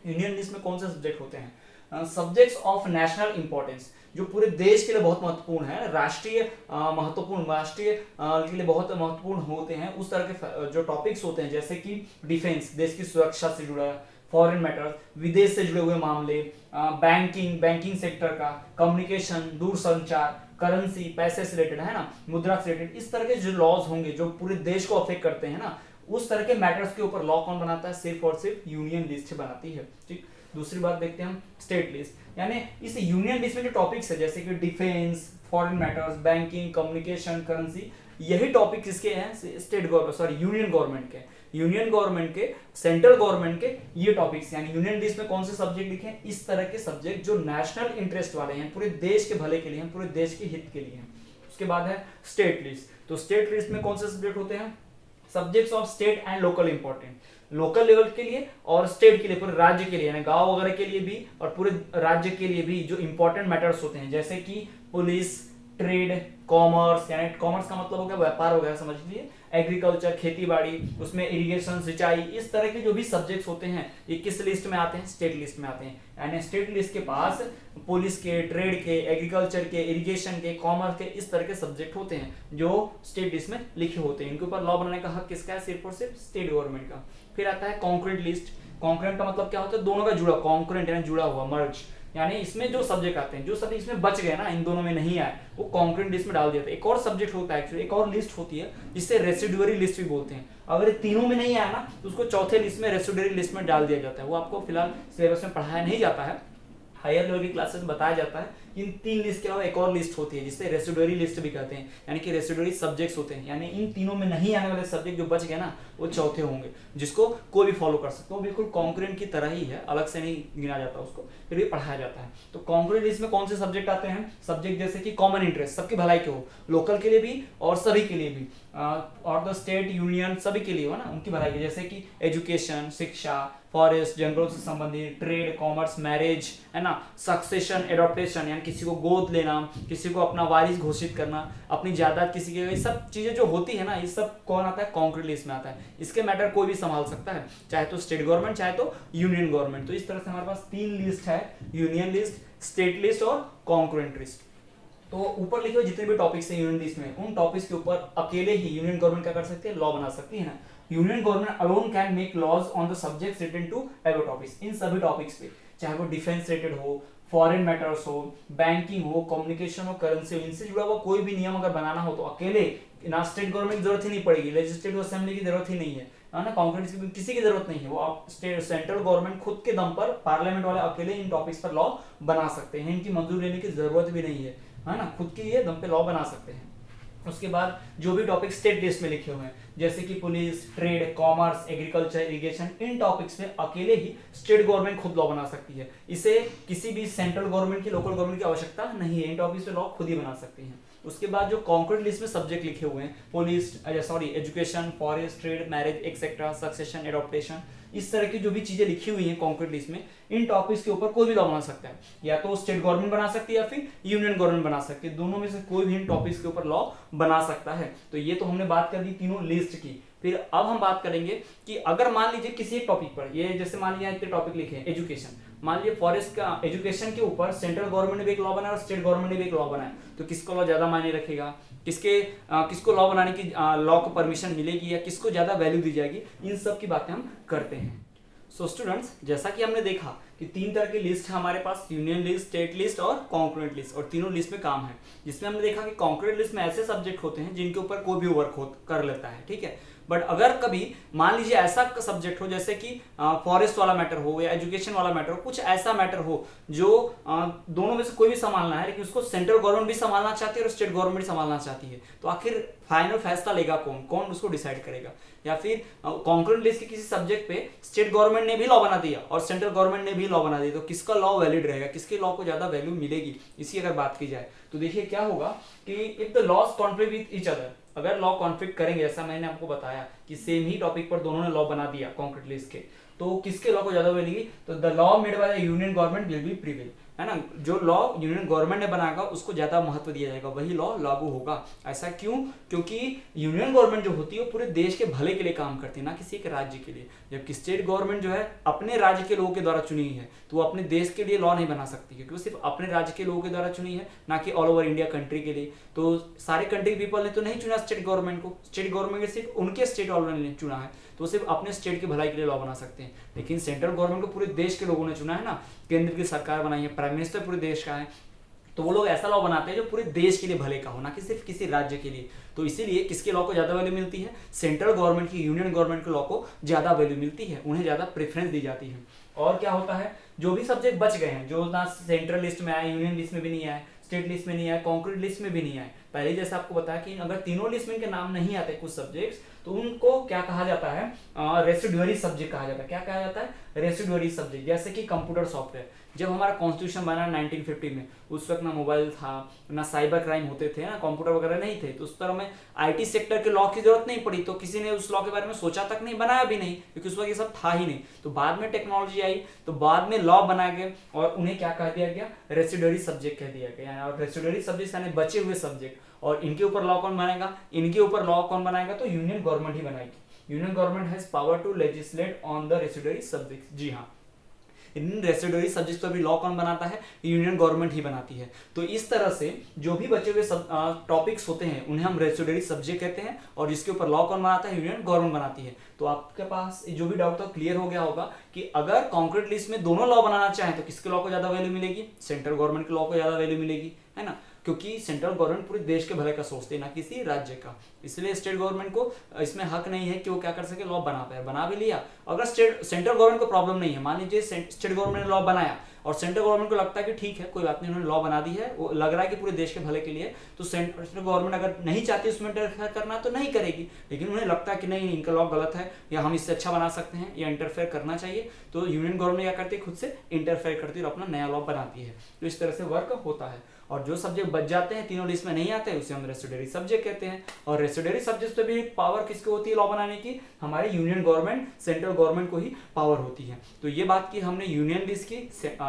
यूनियन लिस्ट में कौन से सब्जेक्ट होते हैं, सब्जेक्ट्स ऑफ नेशनल इंपॉर्टेंस, जो पूरे देश के लिए बहुत महत्वपूर्ण है, राष्ट्रीय के लिए बहुत महत्वपूर्ण होते हैं, उस तरह के जो टॉपिक्स होते हैं, जैसे कि डिफेंस, देश की सुरक्षा से जुड़ा, फॉरेन मैटर्स, विदेश से जुड़े हुए मामले, बैंकिंग सेक्टर का, कम्युनिकेशन, दूरसंचार, करेंसी, पैसे से रिलेटेड, है ना, मुद्रा से रिलेटेड, इस तरह के जो लॉज होंगे जो पूरे देश को अफेक्ट करते हैं ना, उस तरह के मैटर्स के ऊपर लॉ कौन बनाता है, सिर्फ और सिर्फ यूनियन लिस्ट बनाती है। ठीक, दूसरी बात देखते हैं हम स्टेट लिस्ट, यानी इस यूनियन लिस्ट में जो टॉपिक्स है जैसे कि defence, foreign matters, banking, communication, currency, यही टॉपिक किसके हैं, यूनियन गवर्नमेंट के, यूनियन गवर्नमेंट के, सेंट्रल गवर्नमेंट के ये टॉपिक्स। यानी यूनियन लिस्ट में कौन से सब्जेक्ट लिखे हैं, इस तरह के सब्जेक्ट जो नेशनल इंटरेस्ट वाले हैं, पूरे देश के भले के लिए हैं, पूरे देश के हित के लिए हैं। उसके बाद है स्टेट लिस्ट, तो स्टेट लिस्ट में कौन से सब्जेक्ट होते हैं, subjects of state and local important, local level के लिए और स्टेट के लिए, पूरे राज्य के लिए, यानी गांव वगैरह के लिए भी और पूरे राज्य के लिए भी जो इंपॉर्टेंट मैटर्स होते हैं, जैसे कि पुलिस, ट्रेड, कॉमर्स, यानी कॉमर्स का मतलब हो गया व्यापार हो गया, समझ लीजिए, एग्रीकल्चर खेती बाड़ी, उसमें इरिगेशन सिंचाई, इस तरह के जो भी सब्जेक्ट्स होते हैं ये किस लिस्ट में आते हैं, स्टेट लिस्ट में आते हैं। यानी स्टेट लिस्ट के पास पुलिस के, ट्रेड के, एग्रीकल्चर के, इरिगेशन के, कॉमर्स के, इस तरह के सब्जेक्ट होते हैं जो स्टेट लिस्ट में लिखे होते हैं। इनके ऊपर लॉ बनाने का हक किसका है, सिर्फ और सिर्फ स्टेट गवर्नमेंट का। फिर आता है कॉन्करेंट लिस्ट। कॉन्करेंट का मतलब क्या होता है, दोनों का जुड़ा, कॉन्करेंट यानी जुड़ा हुआ, मर्ज, यानी इसमें जो सब्जेक्ट आते हैं, जो सब्जेक्ट इसमें बच गए ना, इन दोनों में नहीं आए, वो कॉन्करेंट लिस्ट में डाल दिया था। एक और सब्जेक्ट होता है एक्चुअली, एक और लिस्ट होती है जिससे रेसिडुअरी लिस्ट भी बोलते हैं। अगर तीनों में नहीं आया ना तो उसको चौथे लिस्ट में, रेसिडुअरी लिस्ट में डाल दिया जाता है। वो आपको फिलहाल सिलेबस में पढ़ाया नहीं जाता है, हायर लेवल की क्लासेस में बताया जाता है। इन तीन लिस्ट के अलावा एक और लिस्ट होती है जिसे रेसिडुअरी लिस्ट भी कहते हैं, यानी कि रेसिडुअरी सब्जेक्ट्स होते हैं, यानी इन तीनों में नहीं आने वाले सब्जेक्ट जो बच गए ना वो चौथे होंगे, जिसको कोई भी फॉलो कर सकते हो। बिल्कुल कॉन्करेंट की तरह ही है, अलग से नहीं गिना जाता उसको, फिर भी पढ़ाया जाता है। तो कॉन्करेंट लिस्ट में कौन से सब्जेक्ट आते हैं, सब्जेक्ट जैसे कि कॉमन इंटरेस्ट, सबकी भलाई के हो, लोकल के लिए भी और सभी के लिए भी, और द स्टेट यूनियन सभी के लिए हो ना, उनकी भलाई के, जैसे कि एजुकेशन, शिक्षा, फॉरेस्ट, जंगलों से संबंधित, ट्रेड, कॉमर्स, मैरिज, है ना, सक्सेशन, एडॉप्टेशन, यानी किसी को गोद लेना, किसी को अपना वारिस घोषित करना, अपनी जायदाद किसी के, ये सब चीजें जो होती है ना, ये सब कौन आता है, कॉन्करेंट लिस्ट में आता है। इसके मैटर कोई भी संभाल सकता है, चाहे तो स्टेट गवर्नमेंट, चाहे तो यूनियन गवर्नमेंट। तो इस तरह से हमारे पास तीन लिस्ट है, यूनियन लिस्ट, स्टेट लिस्ट और कॉन्करेंट लिस्ट। तो ऊपर लिखे हुए जितने भी टॉपिक्स हैं यूनियन लिस्ट में, उन टॉपिक्स के ऊपर अकेले ही यूनियन गवर्नमेंट क्या कर सकती है, लॉ बना सकती है ना। Union government alone can make laws on the subjects related to above topics. इन सभी टॉपिक्स पे, चाहे वो डिफेंस रिलेटेड हो, फॉरेन मैटर्स हो, बैंकिंग हो, कम्युनिकेशन हो, करेंसी हो, इनसे जुड़ा हुआ कोई भी नियम अगर बनाना हो तो अकेले ना स्टेट गवर्नमेंट की जरूरत ही नहीं पड़ेगी, लेजिस्लेटिव असेंबली की जरूरत ही नहीं है ना, कांग्रेस की किसी की जरूरत नहीं है। वो आप स्टेट, सेंट्रल गवर्नमेंट खुद के दम पर, पार्लियामेंट वाले अकेले इन टॉपिक्स पर लॉ बना सकते हैं, इनकी मंजूरी लेने की जरूरत भी नहीं है ना, खुद के ये दम पे लॉ बना सकते हैं। उसके बाद जो भी टॉपिक स्टेट लिस्ट में लिखे हुए हैं, जैसे कि police, trade, commerce, agriculture, irrigation, इन टॉपिक्स में अकेले ही स्टेट गवर्नमेंट खुद लॉ बना सकती है। इसे किसी भी सेंट्रल गवर्नमेंट की, लोकल गवर्नमेंट की आवश्यकता नहीं है, इन टॉपिक्स पे लॉ खुद ही बना सकती है। उसके बाद जो कॉन्करेंट लिस्ट में सब्जेक्ट लिखे हुए हैं, police, education, forest, trade, marriage, etcetera, succession, adaptation, इस तरह की जो भी चीजें लिखी हुई हैं कॉन्करेंट लिस्ट में, इन टॉपिक्स के ऊपर कोई भी लॉ बना सकता है, या तो स्टेट गवर्नमेंट बना सकती है या फिर यूनियन गवर्नमेंट बना सकती है, दोनों में से कोई भी इन टॉपिक्स के ऊपर लॉ बना सकता है। तो ये तो हमने बात कर दी तीनों लिस्ट की। फिर अब हम बात करेंगे कि अगर मान लीजिए किसी एक टॉपिक पर, ये जैसे मान लिया इतने टॉपिक लिखे हैं, एजुकेशन, मान लीजिए फॉरेस्ट का, एजुकेशन के ऊपर सेंट्रल गवर्नमेंट ने भी एक लॉ बनाया और स्टेट गवर्नमेंट ने भी एक लॉ बनाया, तो किसको लॉ ज्यादा मायने रखेगा, किसको लॉ बनाने की, लॉ को परमिशन मिलेगी या किसको ज्यादा वैल्यू दी जाएगी, इन सब की बातें हम करते हैं। सो स्टूडेंट्स, जैसा कि हमने देखा कि तीन तरह की लिस्ट है हमारे पास, यूनियन लिस्ट, स्टेट लिस्ट और कॉन्करेंट लिस्ट, और तीनों लिस्ट में काम है। जिसमें हमने देखा कि कॉन्करेंट लिस्ट में ऐसे सब्जेक्ट होते हैं जिनके ऊपर कोई भी वर्क कर लेता है, ठीक है। बट अगर कभी मान लीजिए ऐसा सब्जेक्ट हो जैसे कि फॉरेस्ट वाला मैटर हो या एजुकेशन वाला मैटर हो, कुछ ऐसा मैटर हो जो दोनों में से कोई भी संभालना है, लेकिन उसको सेंट्रल गवर्नमेंट भी संभालना चाहती है और स्टेट गवर्नमेंट भी संभालना चाहती है, तो आखिर फाइनल फैसला लेगा कौन, कौन उसको डिसाइड करेगा। या फिर कॉन्करेंट लिस्ट के किसी सब्जेक्ट पे स्टेट गवर्नमेंट ने भी लॉ बना दिया और सेंट्रल गवर्नमेंट ने भी लॉ बना दिया, तो किसका लॉ वैलिड रहेगा, किसके लॉ को ज्यादा वैल्यू मिलेगी, इसकी अगर बात की जाए तो देखिए क्या होगा कि if the laws conflict with each other, अगर लॉ कॉन्फ्लिक्ट करेंगे, ऐसा मैंने आपको बताया कि सेम ही टॉपिक पर दोनों ने लॉ बना दिया कॉन्करेंट लिस्ट के, तो किसके लॉ को ज्यादा मिलेगी, तो the law made by the union government will be prevail, है ना, जो लॉ यूनियन गवर्नमेंट ने बनाएगा उसको ज्यादा महत्व दिया जाएगा, वही लॉ लागू होगा। ऐसा क्यों, क्योंकि यूनियन गवर्नमेंट जो होती है वो पूरे देश के भले के लिए काम करती है, ना किसी एक राज्य के लिए, जबकि स्टेट गवर्नमेंट जो है अपने राज्य के लोगों के द्वारा चुनी है, तो वो अपने देश के लिए लॉ नहीं बना सकती, क्योंकि वो सिर्फ अपने राज्य के लोगों के द्वारा चुनी है, ना कि ऑल ओवर इंडिया कंट्री के लिए। तो सारे कंट्री पीपल ने तो नहीं चुना स्टेट गवर्नमेंट को, स्टेट गवर्नमेंट सिर्फ उनके स्टेट वालों ने चुना है, तो सिर्फ अपने स्टेट की भलाई के लिए लॉ बना सकते हैं। लेकिन सेंट्रल गवर्नमेंट को पूरे देश के लोगों ने चुना है ना, केंद्र की सरकार बनाई है, प्राइम मिनिस्टर पूरे देश का है, तो वो लोग ऐसा लॉ बनाते हैं जो पूरे देश के लिए भले का हो, ना कि सिर्फ किसी राज्य के लिए। तो इसीलिए किसके लॉ को ज्यादा वैल्यू मिलती है, सेंट्रल गवर्नमेंट की, यूनियन गवर्नमेंट के लॉ को ज्यादा वैल्यू मिलती है, उन्हें ज्यादा प्रेफरेंस दी जाती है। और क्या होता है, जो भी सब्जेक्ट बच गए हैं, जो ना सेंट्रल लिस्ट में आए, यूनियन लिस्ट में भी नहीं आए, स्टेट लिस्ट में नहीं आए, कॉन्करेंट लिस्ट में भी नहीं आए, पहले जैसे आपको बताया कि अगर तीनों लिस्ट में इनके नाम नहीं आते कुछ सब्जेक्ट्स, तो उनको क्या कहा जाता है, रेसिडुअरी सब्जेक्ट कहा जाता है। क्या कहा जाता है, रेसिडुअरी सब्जेक्ट। जैसे कि कंप्यूटर सॉफ्टवेयर, जब हमारा कॉन्स्टिट्यूशन बना 1950 में, उस वक्त ना मोबाइल था, ना साइबर क्राइम होते थे, ना कंप्यूटर वगैरह नहीं थे, तो उस तरह में आईटी सेक्टर के लॉ की जरूरत नहीं पड़ी, तो किसी ने उस लॉ के बारे में सोचा तक नहीं, बनाया भी नहीं, क्योंकि उस वक्त ये सब था ही नहीं। तो बाद में टेक्नोलॉजी आई, तो बाद में लॉ बनाए गए और उन्हें क्या कह दिया गया, रेसिडुअरी सब्जेक्ट कह दिया गया। और रेसिडुअरी सब्जेक्ट यानी बचे हुए सब्जेक्ट, और इनके ऊपर लॉ कौन बनाएगा, इनके ऊपर लॉ कौन बनाएगा, तो यूनियन गवर्नमेंट ही बनाएगी। Union government has power to legislate on the residuary subject. जी हाँ, इन रेसिडुअरी सब्जेक्ट्स पर भी लॉ कौन बनाता है, यूनियन गवर्नमेंट ही बनाती है। तो इस तरह से जो भी बचे हुए टॉपिक्स होते हैं उन्हें हम रेसिडुअरी सब्जेक्ट कहते हैं, और जिसके ऊपर लॉ कौन बनाता है, यूनियन गवर्नमेंट बनाती है। तो आपके पास जो भी डाउट था क्लियर हो गया होगा कि अगर कॉन्क्रीट लिस्ट में दोनों लॉ बनाना चाहें तो किसके लॉ को ज्यादा वैल्यू मिलेगी, सेंट्रल गवर्नमेंट के लॉ को ज्यादा वैल्यू मिलेगी, है ना, क्योंकि सेंट्रल गवर्नमेंट पूरे देश के भले का सोचते हैं, ना किसी राज्य का। इसलिए स्टेट गवर्नमेंट को इसमें हक नहीं है कि वो क्या कर सके, लॉ बना पाए। बना भी लिया, अगर सेंट्रल गवर्नमेंट को प्रॉब्लम नहीं है, मान लीजिए स्टेट गवर्नमेंट ने लॉ बनाया और सेंट्रल गवर्नमेंट को लगता है कि ठीक है कोई बात नहीं, उन्होंने लॉ बना दी है, वो लग रहा है कि पूरे देश के भले के लिए, तो सेंट्रल गवर्नमेंट अगर नहीं चाहती उसमें इंटरफेयर करना तो नहीं करेगी। लेकिन उन्हें लगता है कि नहीं इनका लॉ गलत है या हम इससे अच्छा बना सकते हैं या इंटरफेयर करना चाहिए, तो यूनियन गवर्नमेंट क्या करती है, खुद से इंटरफेयर करती है और अपना नया लॉ बनाती है। तो इस तरह से वर्क होता है। और जो सब्जेक्ट बच जाते हैं, तीनों लिस्ट में नहीं आते, उसे हम रेसिडुअरी सब्जेक्ट कहते हैं। और रेसिडुअरी सब्जेक्ट पे भी पावर किसको होती है लॉ बनाने की, हमारे यूनियन गवर्नमेंट, सेंट्रल गवर्नमेंट को ही पावर होती है। तो ये बात की हमने यूनियन लिस्ट की,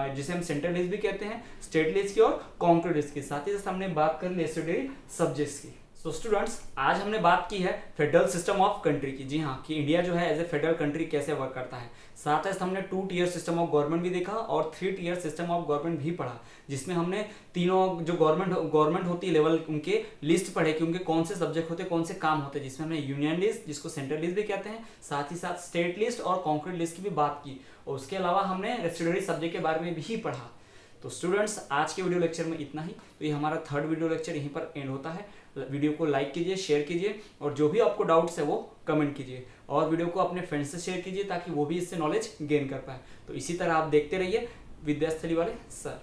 जिसे हम सेंट्रल लिस्ट भी कहते हैं, स्टेट लिस्ट की और कॉन्क्रीट लिस्ट की। साथ ही साथ हमने बात कर रेसिडुअरी सब्जेक्ट्स की। तो स्टूडेंट्स, आज हमने बात की है फेडरल सिस्टम ऑफ कंट्री की। जी हाँ, कि इंडिया जो है एज ए फेडरल कंट्री कैसे वर्क करता है। साथ ही हमने 2 टियर सिस्टम ऑफ गवर्नमेंट भी देखा और 3 टियर सिस्टम ऑफ गवर्नमेंट भी पढ़ा, जिसमें हमने तीनों जो गवर्नमेंट होती है लेवल, उनके लिस्ट पढ़े कि उनके कौन से सब्जेक्ट होते हैं, कौन से काम होते हैं, जिसमें हमने यूनियन लिस्ट, जिसको सेंट्रल लिस्ट भी कहते हैं, साथ ही साथ स्टेट लिस्ट और कॉन्क्रीट लिस्ट की भी बात की। और उसके अलावा हमने रेसिडुअरी सब्जेक्ट के बारे में भी पढ़ा। तो स्टूडेंट्स, आज के वीडियो लेक्चर में इतना ही। तो ये हमारा 3rd वीडियो लेक्चर यहीं पर एंड होता है। वीडियो को लाइक कीजिए, शेयर कीजिए, और जो भी आपको डाउट्स है वो कमेंट कीजिए, और वीडियो को अपने फ्रेंड्स से शेयर कीजिए ताकि वो भी इससे नॉलेज गेन कर पाए। तो इसी तरह आप देखते रहिए विद्यास्थली वाले सर।